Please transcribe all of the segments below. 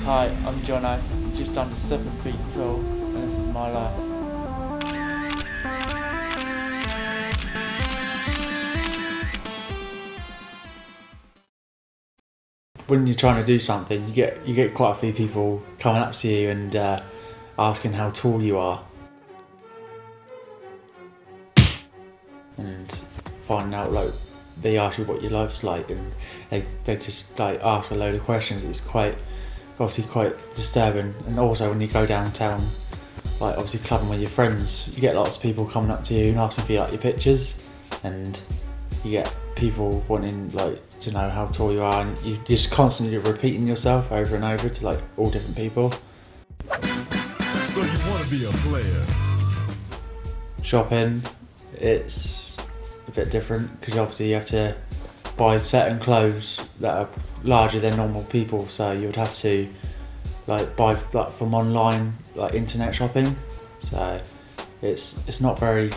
Hi, I'm Jonno, just under 7 feet tall, and this is my life. When you're trying to do something, you get quite a few people coming up to you and asking how tall you are, and finding out like they ask you what your life's like, and they just like ask a load of questions. It's obviously quite disturbing. And also when you go downtown, like obviously clubbing with your friends, you get lots of people coming up to you and asking for like your pictures, and you get people wanting like to know how tall you are, and you're just constantly repeating yourself over and over to like all different people. So you want to be a player? Shopping, it's a bit different because obviously you have to buy certain clothes that are larger than normal people, so you would have to like buy like from online, like internet shopping. So it's not very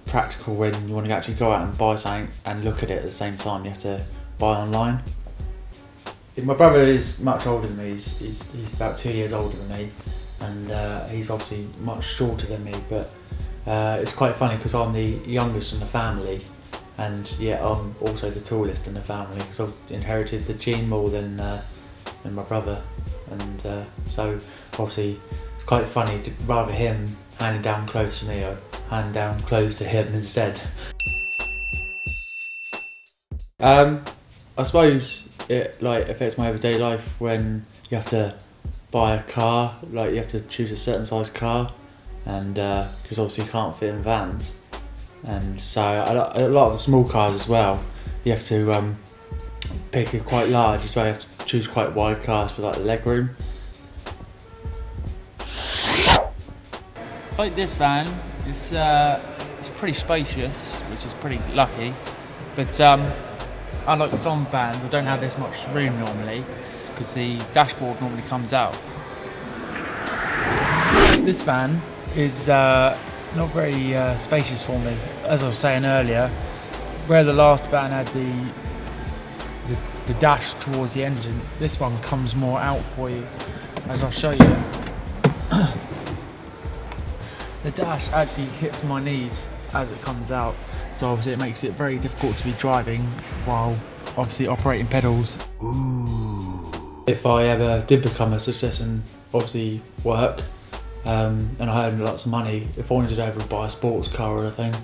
practical when you want to actually go out and buy something and look at it at the same time. You have to buy online. My brother is much older than me. He's about 2 years older than me, and he's obviously much shorter than me, but it's quite funny because I'm the youngest in the family, and yeah, I'm also the tallest in the family because I've inherited the gene more than my brother, and so obviously it's quite funny to rather him handing down clothes to me or hand down clothes to him instead. I suppose it like affects my everyday life when you have to buy a car, like you have to choose a certain size car, and because obviously you can't fit in vans, and so a lot of the small cars as well, you have to pick a quite large as well. You have to choose quite wide cars for like the leg room. Like this van, it's pretty spacious, which is pretty lucky, but unlike some vans, I don't have this much room normally because the dashboard normally comes out. This van is not very spacious for me. As I was saying earlier, where the last van had the dash towards the engine, this one comes more out for you, as I'll show you. The dash actually hits my knees as it comes out, so obviously it makes it very difficult to be driving while obviously operating pedals. Ooh. If I ever did become a success in obviously work, and I had lots of money, if I wanted to ever buy a sports car or anything,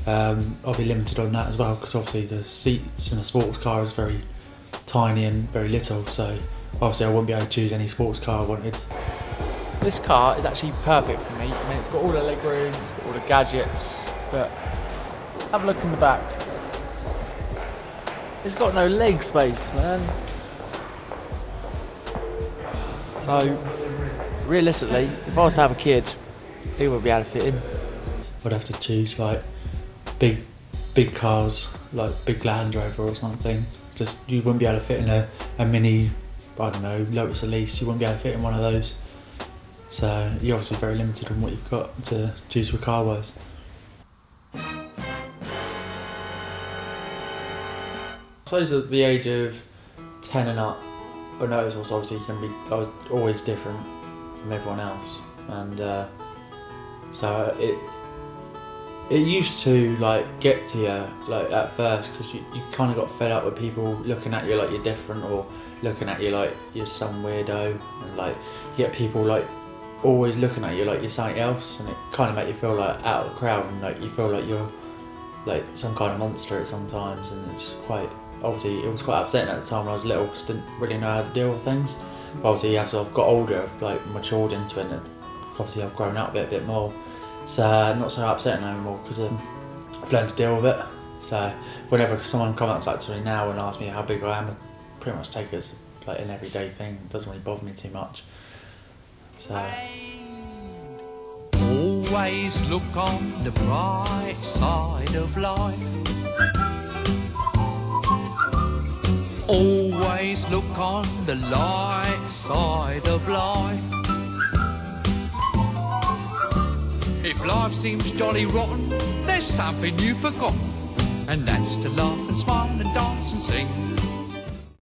I'll be limited on that as well, because obviously the seats in a sports car is very tiny and very little, so obviously I wouldn't be able to choose any sports car I wanted. This car is actually perfect for me. I mean, it's got all the leg room, it's got all the gadgets, but have a look in the back. It's got no leg space, man. So, realistically, if I was to have a kid, he wouldn't be able to fit in. I'd have to choose like big cars, like big Land Rover or something. Just, you wouldn't be able to fit in a mini, I don't know, Lotus Elise. You wouldn't be able to fit in one of those. So you're obviously very limited on what you've got to choose for car-wise. I suppose at the age of 10 and up, I noticed was obviously I was always different from everyone else, and so it used to like get to you like at first, because you kind of got fed up with people looking at you like you're different, or looking at you like you're some weirdo, and like you get people like always looking at you like you're something else, and it kind of make you feel like out of the crowd, and like you feel like you're like some kind of monster at sometimes, and it's quite, obviously it was quite upsetting at the time when I was little because I didn't really know how to deal with things. But obviously as I've got older, I've like matured into it, and obviously I've grown up a bit more, so not so upsetting anymore because I've learned to deal with it. So whenever someone comes up to me now and asks me how big I am, I pretty much take it as like an everyday thing. It doesn't really bother me too much. So. Always look on the bright side of life. Always look on the light side of life. If life seems jolly rotten, there's something you've forgotten, and that's to laugh and smile and dance and sing.